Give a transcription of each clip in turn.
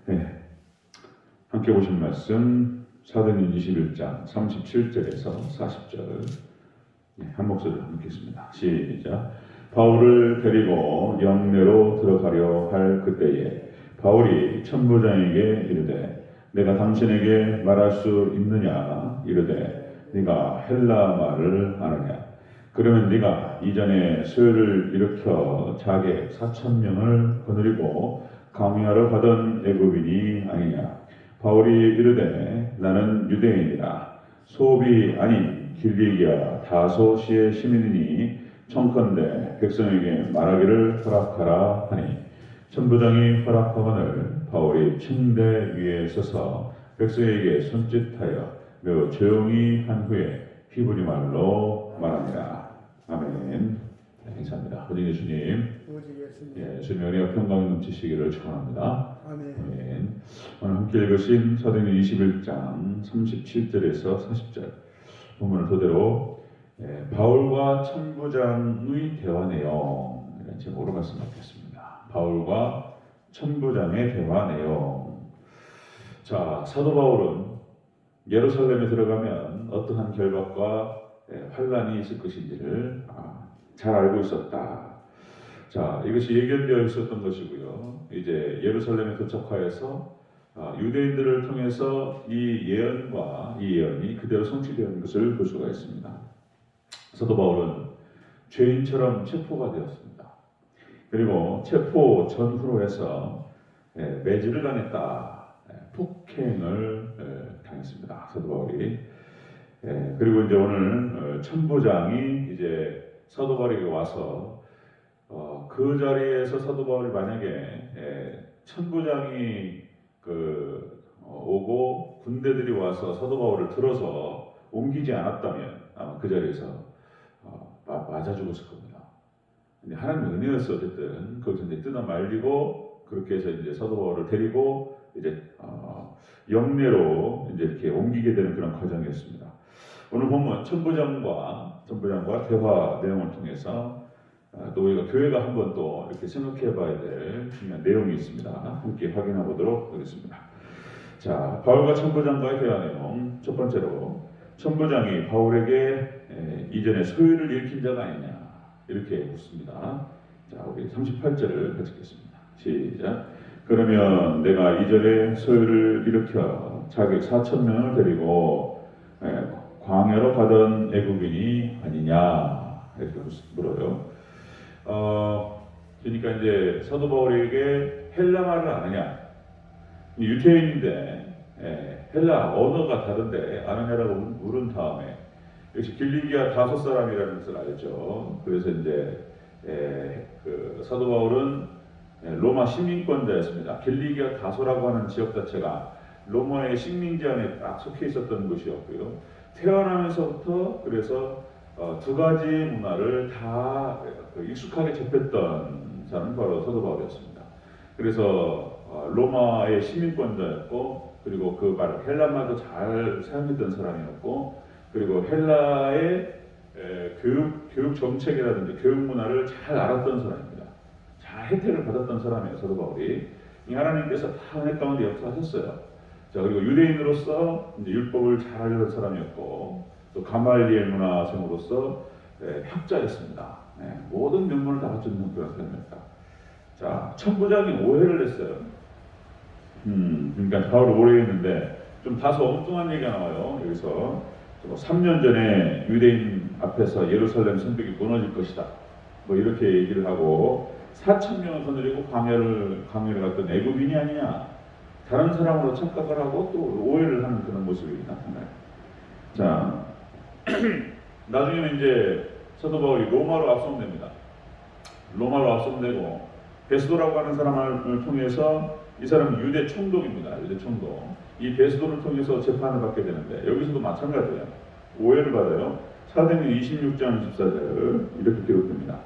네, 함께 보신 말씀 사도행전 21장 37절에서 40절 한 목소리로 읽겠습니다. 시작. 바울을 데리고 영내로 들어가려 할 그때에 바울이 천부장에게 이르되 내가 당신에게 말할 수 있느냐 이르되 네가 헬라 말을 아느냐 그러면 네가 이전에 소요를 일으켜 자객 4,000명을 거느리고 강요하러 가던 애굽인이 아니냐. 바울이 이르되 나는 유대인이라 소비 아닌 길리기아 다소시의 시민이니 청컨대 백성에게 말하기를 허락하라 하니 천부장이 허락하거늘 바울이 침대 위에 서서 백성에게 손짓하여 매우 조용히 한 후에 히브리 말로 말합니다. 아멘. 네, 감사합니다. 오직 예수님, 예, 주님의 은혜와 평강이 넘치시기를 축원합니다. 아멘. 오늘 함께 읽으신 사도행전 21장 37절에서 40절 본문을 토대로 바울과 천부장의 대화 내용 이런 제목으로 말씀드리겠습니다. 바울과 천부장의 대화 내용. 자, 사도 바울은 예루살렘에 들어가면 어떠한 결박과 환란이 있을 것인지를 잘 알고 있었다. 자, 이것이 예견되어 있었던 것이고요. 이제 예루살렘에 도착하여서 유대인들을 통해서 이 예언이 그대로 성취되는 것을 볼 수가 있습니다. 사도 바울은 죄인처럼 체포가 되었습니다. 그리고 체포 전후로 해서 매질을 당했다. 폭행을 당했습니다. 사도 바울이. 그리고 이제 오늘 천부장이 이제 사도 바울에게 와서 그 자리에서 사도 바울이 만약에 천부장이 오고 군대들이 와서 사도 바울을 들어서 옮기지 않았다면 아마 그 자리에서 맞아 죽었을 겁니다. 근데 하나님의 은혜였어. 어쨌든 거기서 이제 뜯어 말리고 그렇게 해서 이제 사도 바울을 데리고 이제 영내로 이제 이렇게 옮기게 되는 그런 과정이었습니다. 오늘 보면 천부장과 대화 내용을 통해서 또 우리가 교회가 한번 또 이렇게 생각해봐야 될 중요한 내용이 있습니다. 함께 확인해 보도록 하겠습니다. 자, 바울과 천부장과의 대화 내용. 첫 번째로 천부장이 바울에게 이전에 소유를 일으킨 자가 아니냐 이렇게 묻습니다. 자, 우리 38절을 같이 읽겠습니다. 시작. 그러면 내가 이전에 소유를 일으켜 자객 4,000명을 데리고 광야로 가던 애굽인이 아니냐 이렇게 물어요. 그러니까 이제 사도 바울에게 헬라 말을 아느냐, 유태인인데 헬라 언어가 다른데 아느냐라고 물은 다음에 역시 길리기아 다소 사람이라는 것을 알죠. 그래서 이제 그 사도 바울은 로마 식민권자였습니다. 길리기아 다소라고 하는 지역 자체가 로마의 식민지 안에 딱 속해 있었던 곳이었고요. 태어나면서부터 그래서 두 가지 문화를 다 익숙하게 접했던 사람은 바로 사도 바울이었습니다. 그래서 로마의 시민권자였고, 그리고 그 말 헬라말도 잘 사용했던 사람이었고, 그리고 헬라의 교육 정책이라든지 교육 문화를 잘 알았던 사람입니다. 잘 혜택을 받았던 사람이에요, 사도 바울이. 이 하나님께서 다 은혜 가운데 역사하셨어요. 자, 그리고 유대인으로서 이제 율법을 잘 알던 사람이었고, 또 가말리엘 문화생으로서 학자였습니다. 모든 면모를 다 갖춘 그런 사람이었다. 자, 천부장이 오해를 했어요. 그러니까 바울을 오해했는데 좀 다소 엉뚱한 얘기가 나와요. 여기서 3년 전에 유대인 앞에서 예루살렘 성벽이 무너질 것이다. 뭐 이렇게 얘기를 하고 4,000명을 거느리고 강요를 갔던 애굽인이 아니냐. 다른 사람으로 착각을 하고 또 오해를 하는 그런 모습이 나타나요. 자, 나중에는 이제 사도 바울이 로마로 압송됩니다. 로마로 압송되고 베스도라고 하는 사람을 통해서 이 사람은 유대 총독입니다. 유대 총독. 이 베스도를 통해서 재판을 받게 되는데 여기서도 마찬가지예요. 오해를 받아요. 사도행전 26장 14절 이렇게 기록됩니다.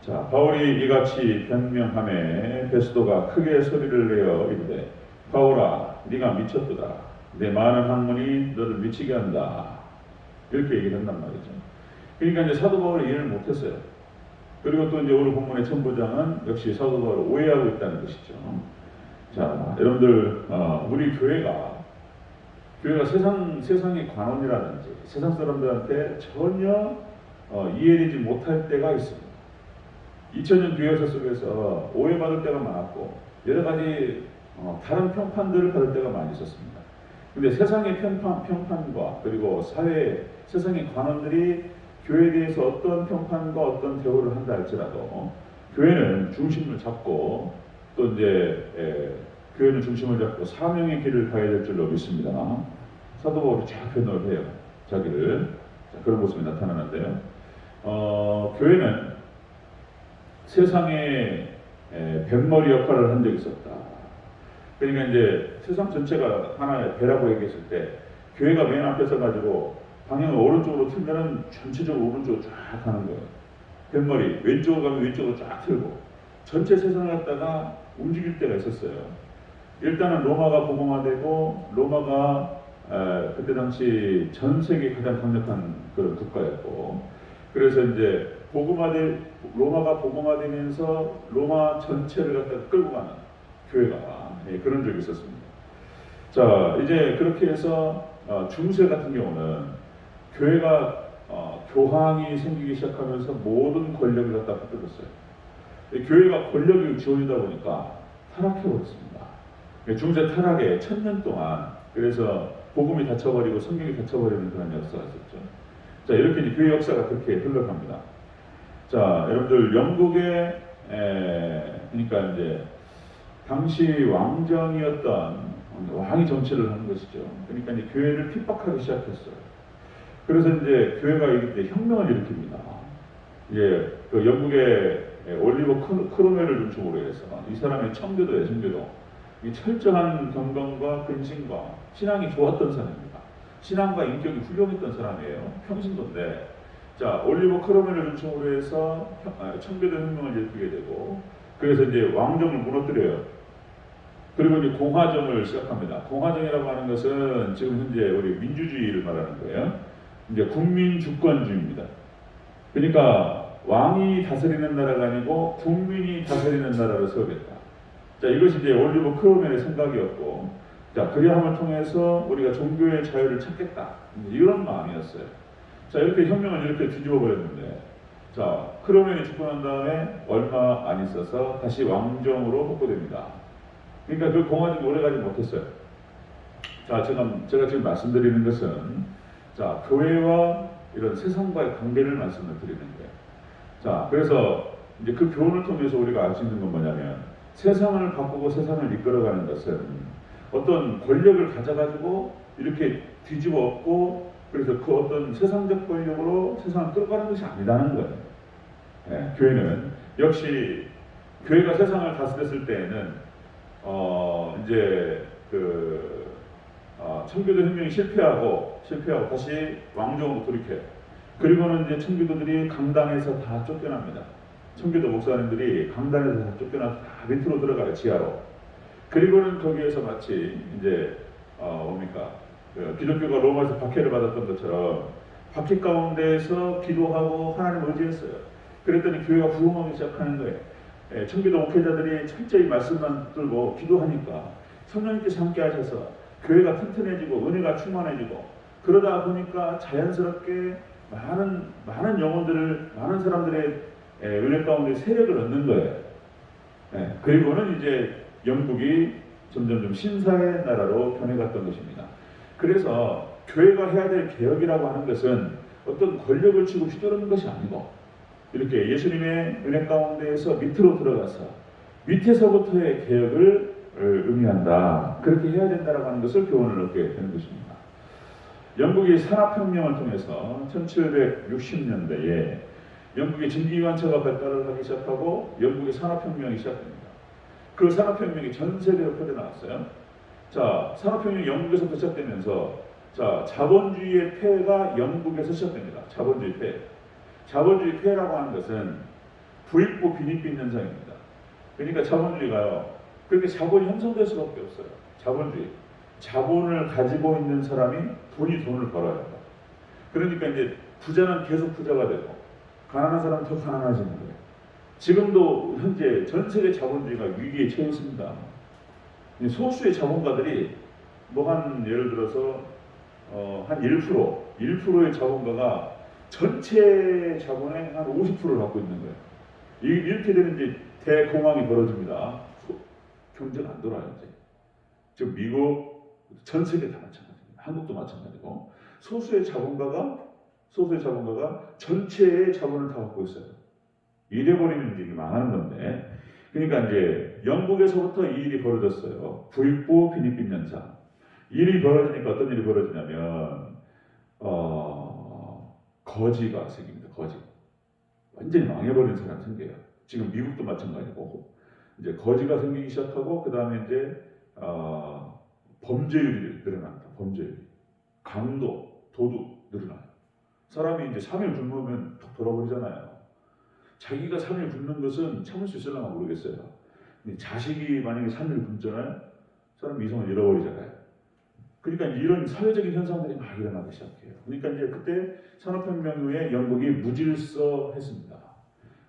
자, 바울이 이같이 변명하매 베스도가 크게 소리를 내어 이르되 바울아, 네가 미쳤도다. 내 많은 학문이 너를 미치게 한다. 이렇게 얘기를 한단 말이죠. 그러니까 이제 사도 바울이 이해를 못했어요. 그리고 또 이제 오늘 본문의 천부장은 역시 사도 바울을 오해하고 있다는 것이죠. 자, 여러분들 우리 교회가 세상의 관원이라든지 세상 사람들한테 전혀 이해되지 못할 때가 있습니다. 2000년 교회 역사 속에서 오해받을 때가 많았고 여러 가지 다른 평판들을 받을 때가 많이 있었습니다. 근데 세상의 평판과 그리고 세상의 관원들이 교회에 대해서 어떤 평판과 어떤 대우를 한다 할지라도 교회는 중심을 잡고 또 이제 교회는 중심을 잡고 사명의 길을 가야 될 줄로 믿습니다. 사도 바울이 쫙 변호를 해요. 자기를. 그런 모습이 나타나는데요. 교회는 세상에 뱃머리 역할을 한 적이 있었다. 그러니까 이제 세상 전체가 하나의 배라고 얘기했을 때 교회가 맨 앞에 서가지고 방향을 오른쪽으로 틀면은 전체적으로 오른쪽으로 쫙 가는 거예요. 뱃머리 왼쪽으로 가면 왼쪽으로 쫙 틀고 전체 세상을 갖다가 움직일 때가 있었어요. 일단은 로마가 복음화되고 로마가 그때 당시 전 세계 가장 강력한 그런 국가였고 그래서 이제 로마가 복음화되면서 로마 전체를 갖다가 끌고 가는 교회가 그런 적이 있었습니다. 자 이제 그렇게 해서 중세 같은 경우는 교회가 교황이 생기기 시작하면서 모든 권력을 갖다 뺏겼어요. 교회가 권력이 지원이다 보니까 타락해버렸습니다. 중세 타락에 1000년 동안 그래서 복음이 닫혀버리고 성경이 닫혀버리는 그런 역사가 있었죠. 자 이렇게 이제 교회 역사가 그렇게 흘러갑니다. 자 여러분들 영국의 그러니까 이제 당시 왕정이었던 왕이 정치를 하는 것이죠. 그러니까 이제 교회를 핍박하기 시작했어요. 그래서 이제 교회가 이때 혁명을 일으킵니다. 이제 그 영국의 올리버 크롬웰을 중심으로 해서 이 사람의 청교도예요, 청교도. 이 철저한 경건과 근신과 신앙이 좋았던 사람입니다. 신앙과 인격이 훌륭했던 사람이에요. 평신도인데, 자 올리버 크롬웰을 중심으로 해서 청교도 혁명을 일으키게 되고, 그래서 이제 왕정을 무너뜨려요. 그리고 이제 공화정을 시작합니다. 공화정이라고 하는 것은 지금 현재 우리 민주주의를 말하는 거예요. 이제 국민 주권주의입니다. 그러니까 왕이 다스리는 나라가 아니고 국민이 다스리는 나라를 세우겠다. 자 이것이 이제 올리버 크롬웰의 생각이었고, 자 그리함을 통해서 우리가 종교의 자유를 찾겠다. 이런 마음이었어요. 자 이렇게 혁명을 이렇게 뒤집어 버렸는데, 자 크롬웰이 죽고 난 다음에 얼마 안 있어서 다시 왕정으로 복구됩니다. 그러니까 그 공화정이 오래가지 못했어요. 자 제가 지금 말씀드리는 것은 자 교회와 이런 세상과의 관계를 말씀을 드리는 거예요. 자 그래서 이제 그 교훈을 통해서 우리가 알 수 있는 건 뭐냐면, 세상을 바꾸고 세상을 이끌어가는 것은 어떤 권력을 가져가지고 이렇게 뒤집어 엎고 그래서 그 어떤 세상적 권력으로 세상을 끌어가는 것이 아니라는 거예요. 교회는 역시 교회가 세상을 다스렸을 때에는 이제 청교도 혁명이 실패하고 다시 왕정으로 돌이켜요. 그리고는 이제 청교도들이 강단에서 다 쫓겨납니다. 청교도 목사님들이 강단에서 다 쫓겨나서 다 밑으로 들어가요, 지하로. 그리고는 거기에서 마치 이제 기독교가 로마에서 박해를 받았던 것처럼 박해 가운데에서 기도하고 하나님 의지했어요. 그랬더니 교회가 부흥하기 시작하는 거예요. 청교도 목회자들이 철저히 말씀만 들고 기도하니까 성령님께서 함께 하셔서 교회가 튼튼해지고 은혜가 충만해지고, 그러다 보니까 자연스럽게 많은 영혼들을, 많은 사람들의 은혜 가운데 세력을 얻는 거예요. 그리고는 이제 영국이 점점 신사의 나라로 변해갔던 것입니다. 그래서 교회가 해야 될 개혁이라고 하는 것은 어떤 권력을 쥐고 휘두르는 것이 아니고, 이렇게 예수님의 은혜 가운데에서 밑으로 들어가서 밑에서부터의 개혁을 의미한다. 그렇게 해야 된다라고 하는 것을 교훈을 얻게 되는 것입니다. 영국이 산업혁명을 통해서 1760년대에 영국의 증기관차가 발달을 하기 시작하고 영국의 산업혁명이 시작됩니다. 그 산업혁명이 전 세계로 퍼져나갔어요. 자, 산업혁명이 영국에서 시작되면서 자, 자본주의의 폐해가 영국에서 시작됩니다. 자본주의 폐해. 자본주의 폐해라고 하는 것은 부익부 빈익빈 현상입니다. 그러니까 자본주의가요, 그렇게 자본이 형성될 수밖에 없어요. 자본을 가지고 있는 사람이 돈을 벌어야 한다. 그러니까 이제 부자는 계속 부자가 되고 가난한 사람은 더 가난해지는 거예요. 지금도 현재 전 세계 자본주의가 위기에 처해 있습니다. 소수의 자본가들이 뭐 한 예를 들어서 한 1%의 자본가가 전체 자본의 한 50%를 갖고 있는 거예요. 이렇게 되는 이제 대공황이 벌어집니다. 경제가 안 돌아요 이제. 지금 미국, 전 세계 다 마찬가지입니다. 한국도 마찬가지고 소수의 자본가가 전체의 자본을 다 갖고 있어요. 이래버리면 이제 망하는 건데. 그러니까 이제 영국에서부터 이 일이 벌어졌어요. 부익부 빈익빈 현상. 일이 벌어지니까 어떤 일이 벌어지냐면 거지가 생깁니다. 거지. 완전히 망해버린 사람이 생겨요. 지금 미국도 마찬가지고 이제 거지가 생기기 시작하고 그 다음에 이제 범죄율이 늘어납니다. 범죄율, 강도, 도둑 늘어나요. 사람이 이제 3일 굶으면 톡 돌아버리잖아요. 자기가 3일 굶는 것은 참을 수 있을려나 모르겠어요. 근데 자식이 만약에 3일 굶잖아요. 사람 이성을 잃어버리잖아요. 그러니까 이런 사회적인 현상들이 막 일어나기 시작해요. 그러니까 이제 그때 산업혁명 후에 영국이 무질서했습니다.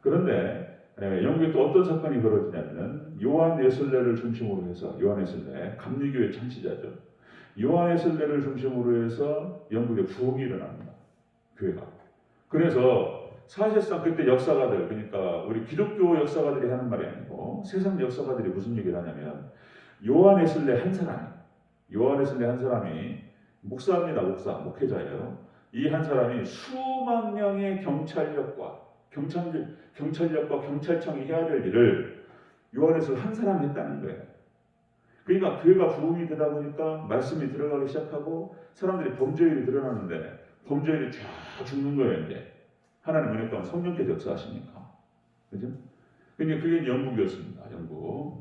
그런데 영국에 또 어떤 사건이 벌어지냐면 요한 예슬레를 중심으로 해서 요한 예슬레 감리교의 창시자죠. 요한 예슬레를 중심으로 해서 영국에 부흥이 일어납니다. 교회가. 그래서 사실상 그때 역사가들 그러니까 우리 기독교 역사가들이 하는 말이 아니고 세상 역사가들이 무슨 얘기를 하냐면 요한 예슬레 한 사람이 목사입니다. 목회자예요. 이 한 사람이 수만 명의 경찰력과 경찰청이 해야 될 일을 요한에서 한 사람이 했다는 거예요. 그러니까 교회가 부흥이 되다 보니까 말씀이 들어가기 시작하고 사람들이 범죄율이 드러나는데 범죄율이 쫙 죽는 거예요. 이제 하나님 은혜 가운데 성령께서 역사하시니까, 그죠? 그러니까 그게 영국이었습니다.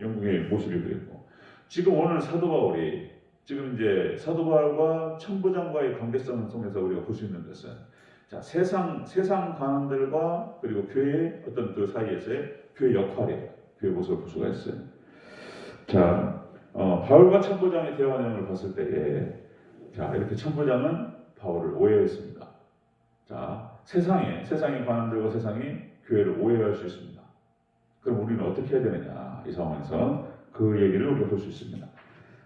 영국의 모습이 그랬고 지금 오늘 사도 바울이 지금 이제 사도 바울과 천부장과의 관계성을 통해서 우리가 볼 수 있는 것은 자 세상 관원들과 그리고 교회의 어떤 그 사이에서의 교회 역할이에요. 교회 모습을 볼 수가 있어요. 자 바울과 천부장의 대화 내용을 봤을 때에 자 이렇게 천부장은 바울을 오해했습니다. 자 세상의 관원들과 세상이 교회를 오해할 수 있습니다. 그럼 우리는 어떻게 해야 되느냐 이 상황에서 그 얘기를 우리가 볼 수 있습니다.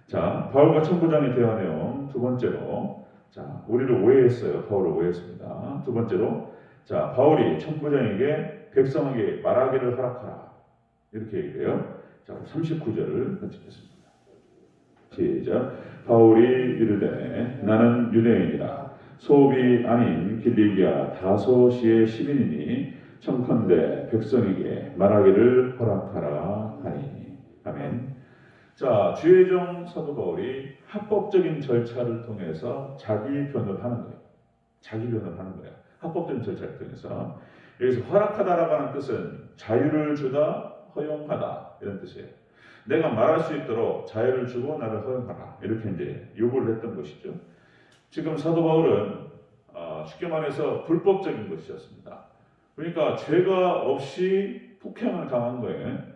자, 바울과 천부장의 대화 내용 두 번째로 자, 우리를 오해했어요. 바울을 오해했습니다. 두 번째로 자, 바울이 천부장에게 백성에게 말하기를 허락하라. 이렇게 얘기해요. 자, 39절을 같이 읽겠습니다. 시작. 바울이 이르되 나는 유대인이라 소읍이 아닌 길리기아 다소시의 시민이니 청컨대 백성에게 말하기를 허락하라 하니. 아멘. 자, 주의 종 사도 바울이 합법적인 절차를 통해서 자기 변호를 하는 거예요. 합법적인 절차를 통해서. 여기서 허락하다라고 하는 뜻은 자유를 주다, 허용하다 이런 뜻이에요. 내가 말할 수 있도록 자유를 주고 나를 허용하라 이렇게 이제 요구를 했던 것이죠. 지금 사도 바울은 쉽게 말해서 불법적인 것이었습니다. 그러니까 죄가 없이 폭행을 당한 거예요.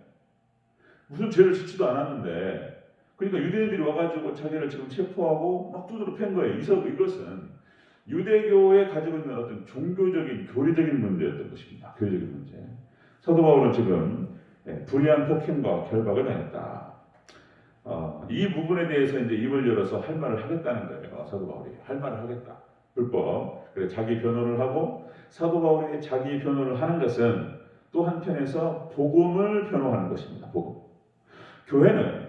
무슨 죄를 짓지도 않았는데 그러니까 유대인들이 와가지고 자기를 지금 체포하고 막 두드러 팬 거예요. 이것은 유대교에 가지고 있는 어떤 종교적인 교리적인 문제였던 것입니다. 교리적인 문제. 사도 바울은 지금 불의한 폭행과 결박을 당했다. 이 부분에 대해서 이제 입을 열어서 할 말을 하겠다는 거예요. 사도 바울이 할 말을 하겠다. 불법. 그래서 자기 변호를 하고 사도 바울이 자기 변호를 하는 것은 또 한편에서 복음을 변호하는 것입니다. 복음. 교회는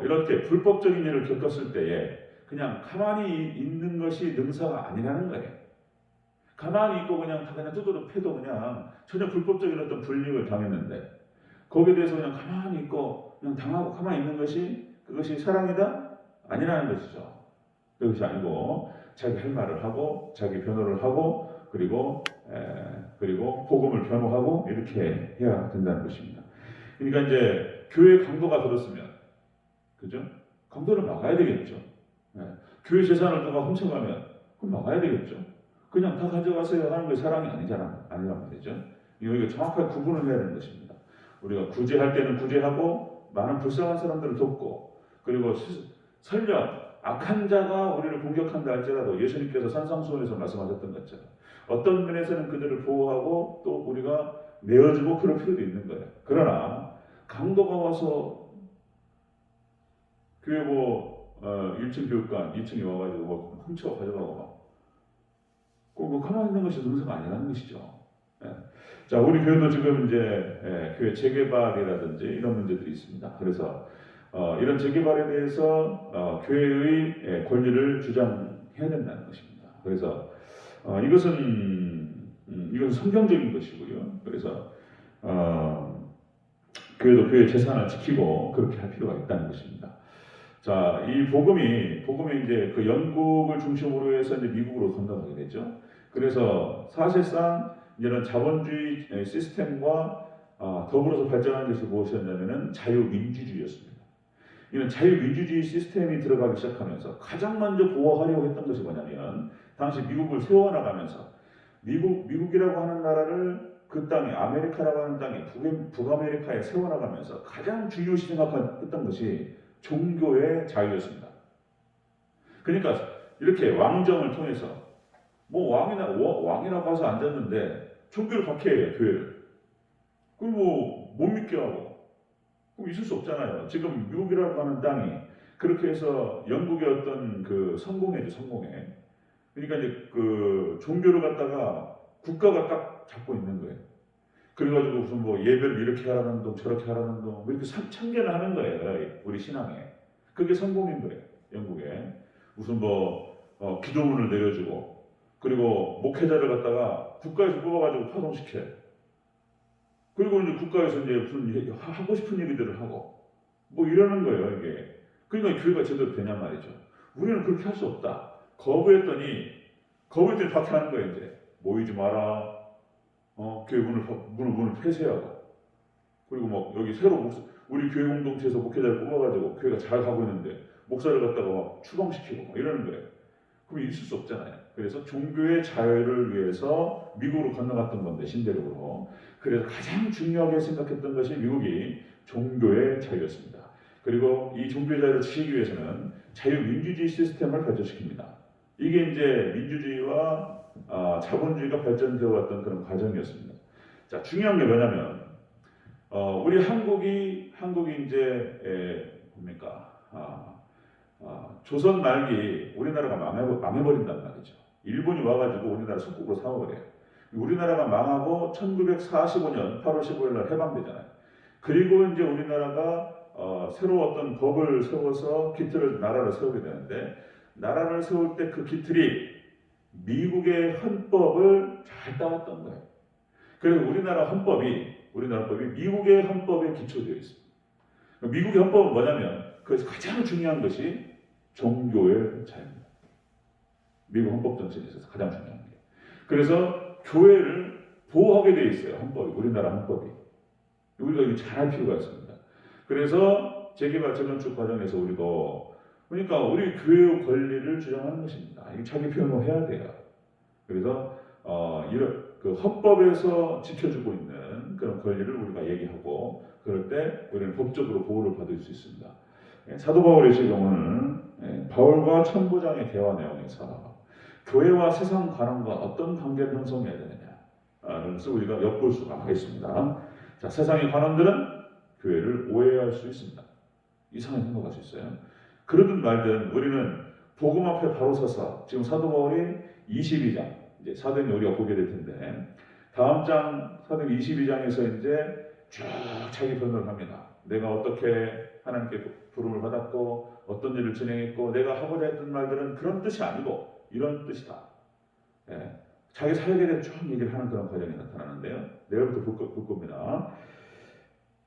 이렇게 불법적인 일을 겪었을 때에 그냥 가만히 있는 것이 능사가 아니라는 거예요. 가만히 있고 그냥 두드러 패도 그냥 전혀 불법적인 어떤 불이익을 당했는데 거기에 대해서 그냥 가만히 있고 그냥 당하고 가만히 있는 것이 그것이 사랑이다? 아니라는 것이죠. 그것이 아니고 자기 할 말을 하고 자기 변호를 하고 그리고 복음을 변호하고 이렇게 해야 된다는 것입니다. 그러니까 이제 교회 강도가 들었으면, 그죠? 강도를 막아야 되겠죠. 교회 재산을 누가 훔쳐가면 그럼 막아야 되겠죠. 그냥 다 가져가세요 하는 게 사랑이 아니란 말이죠. 이거 정확하게 구분을 해야 되는 것입니다. 우리가 구제할 때는 구제하고 많은 불쌍한 사람들을 돕고 그리고 설령 악한 자가 우리를 공격한다 할지라도 예수님께서 산상수훈에서 말씀하셨던 것처럼 어떤 면에서는 그들을 보호하고 또 우리가 내어주고 그럴 필요도 있는 거예요. 그러나 강도가 와서 교회 뭐 1층 교육관, 2층에 와가지고 뭐 훔쳐 가져가고 막. 그 가만히 있는 것이 능사가 아니라는 것이죠. 예. 자, 우리 교회도 지금 이제 교회 재개발이라든지 이런 문제들이 있습니다. 그래서 이런 재개발에 대해서 교회의 권리를 주장해야 된다는 것입니다. 그래서 이것은 성경적인 것이고요. 그래서 교회도 교회 재산을 지키고 그렇게 할 필요가 있다는 것입니다. 자, 이 복음이 이제 그 영국을 중심으로 해서 이제 미국으로 건너가게 되죠. 그래서 사실상 이런 자본주의 시스템과 더불어서 발전한 것이 무엇이었냐면은 자유민주주의였습니다. 이런 자유민주주의 시스템이 들어가기 시작하면서 가장 먼저 보호하려고 했던 것이 뭐냐면 당시 미국을 세워나가면서 미국이라고 하는 나라를 그 땅에 아메리카라고 하는 땅에 북아메리카에 세워나가면서 가장 중요시 생각했던 것이 종교의 자유였습니다. 그러니까 이렇게 왕정을 통해서 뭐 왕이라고 해서 앉았는데 종교를 박해해요, 교회를. 그럼 뭐 못 믿게 하고 그럼 있을 수 없잖아요. 지금 미국이라고 하는 땅이 그렇게 해서 영국의 어떤 그 성공회죠, 성공회. 그러니까 이제 그 종교를 갖다가 국가가 딱 잡고 있는 거예요. 그래가지고 무슨 뭐 예배를 이렇게 하라는 동 저렇게 하라는 동 이렇게 참견을 하는 거예요, 우리 신앙에. 그게 성공인 거예요, 영국에. 무슨 뭐 기도문을 내려주고 그리고 목회자를 갖다가 국가에서 뽑아가지고 파송시켜요. 그리고 이제 국가에서 이제 무슨 하고 싶은 얘기들을 하고 뭐 이러는 거예요, 이게. 그러니까 교회가 제대로 되냔 말이죠. 우리는 그렇게 할 수 없다. 거부했더니 박해하는 거예요, 이제. 모이지 마라. 교회 문을 폐쇄하고. 그리고 뭐 여기 새로 우리 교회 공동체에서 목회자를 뽑아가지고 교회가 잘 가고 있는데 목사를 갖다가 막 추방시키고 막 이러는 거예요. 그럼 있을 수 없잖아요. 그래서 종교의 자유를 위해서 미국으로 건너갔던 건데, 신대륙으로. 그래서 가장 중요하게 생각했던 것이 미국이 종교의 자유였습니다. 그리고 이 종교의 자유를 지키기 위해서는 자유민주주의 시스템을 발전시킵니다. 이게 이제 민주주의와 자본주의가 발전되어 왔던 그런 과정이었습니다. 자, 중요한 게 뭐냐면 우리 한국이 이제 뭡니까? 조선 말기 우리나라가 망해버린단 말이죠. 일본이 와가지고 우리나라 속국으로 삼아버려요. 우리나라가 망하고 1945년 8월 15일 날 해방되잖아요. 그리고 이제 우리나라가 새로 어떤 법을 세워서 나라를 세우게 되는데, 나라를 세울 때 그 기틀이 미국의 헌법을 잘 따왔던 거예요. 그래서 우리나라 헌법이 미국의 헌법에 기초되어 있습니다. 미국의 헌법은 뭐냐면 그래서 가장 중요한 것이 종교의 자유입니다. 미국 헌법 정신에 있어서 가장 중요한 게. 그래서 교회를 보호하게 되어 있어요, 헌법이. 우리나라 헌법이. 우리가 이거 잘할 필요가 있습니다. 그래서 재개발 재건축 과정에서 그러니까 우리 교회의 권리를 주장하는 것입니다. 이거 자기 표현을 해야 돼요. 그래서 이런 그 헌법에서 지켜주고 있는 그런 권리를 우리가 얘기하고, 그럴 때 우리는 법적으로 보호를 받을 수 있습니다. 사도 바울의 경우는 바울과 천부장의 대화 내용에서 교회와 세상 관원과 어떤 관계를 형성해야 되느냐, 그래서 우리가 엿볼 수가 있습니다. 자, 세상의 관원들은 교회를 오해할 수 있습니다. 이상하게 생각할 수 있어요. 그러든 말든 우리는 복음 앞에 바로 서서, 지금 사도 바울이 22장, 이제 사도행전 우리가 보게 될 텐데, 다음 장 사도행전 22장에서 이제 쭉 자기 변호를 합니다. 내가 어떻게 하나님께 부름을 받았고 어떤 일을 진행했고 내가 하고자 했던 말들은 그런 뜻이 아니고 이런 뜻이다. 자기 사역에 대해 쭉 얘기를 하는 그런 과정이 나타나는데요. 내일부터 볼 겁니다.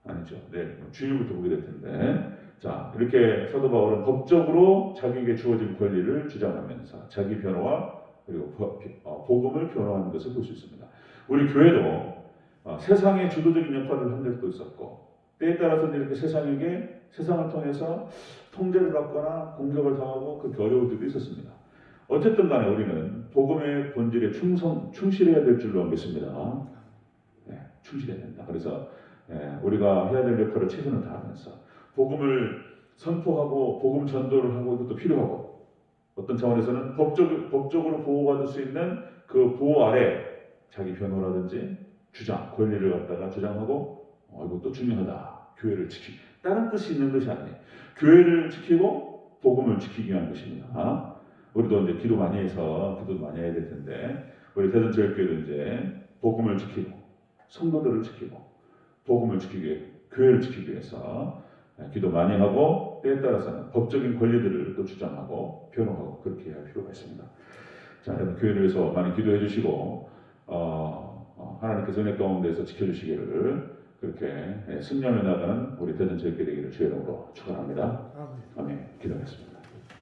아니죠. 주일부터 보게 될 텐데, 자, 이렇게 사도 바울은 법적으로 자기에게 주어진 권리를 주장하면서 자기 변호와 그리고 복음을 변호하는 것을 볼 수 있습니다. 우리 교회도 세상의 주도적인 역할을 한 적도 있었고, 때에 따라서는 이렇게 세상을 통해서 통제를 받거나 공격을 당하고 그렇게 어려울 때도 있었습니다. 어쨌든 간에 우리는 복음의 본질에 충실해야 될 줄로 믿습니다. 충실해야 된다. 그래서 우리가 해야 될 역할을 최선을 다하면서 복음을 선포하고 복음 전도를 하고, 이것도 필요하고, 어떤 차원에서는 법적으로 보호받을 수 있는 그 보호 아래 자기 변호라든지 권리를 갖다가 주장하고, 이것도 중요하다. 교회를 다른 뜻이 있는 것이 아니에요. 교회를 지키고 복음을 지키기 위한 것입니다. 우리도 이제 기도 많이 해서 기도 많이 해야 될 텐데 우리 대전제일교회도 이제 복음을 지키고 성도들을 지키고 복음을 지키기 위해 교회를 지키기 위해서 기도 많이 하고 때에 따라서는 법적인 권리들을 또 주장하고 변호하고 그렇게 할 필요가 있습니다. 자, 여러분 교회를 위해서 많이 기도해 주시고 하나님께서 은혜 가운데서 지켜주시기를 그렇게 승리하며 나가는 우리 대전제일교회 되기를 주의 이름으로 축원합니다. 아멘. 기도하겠습니다.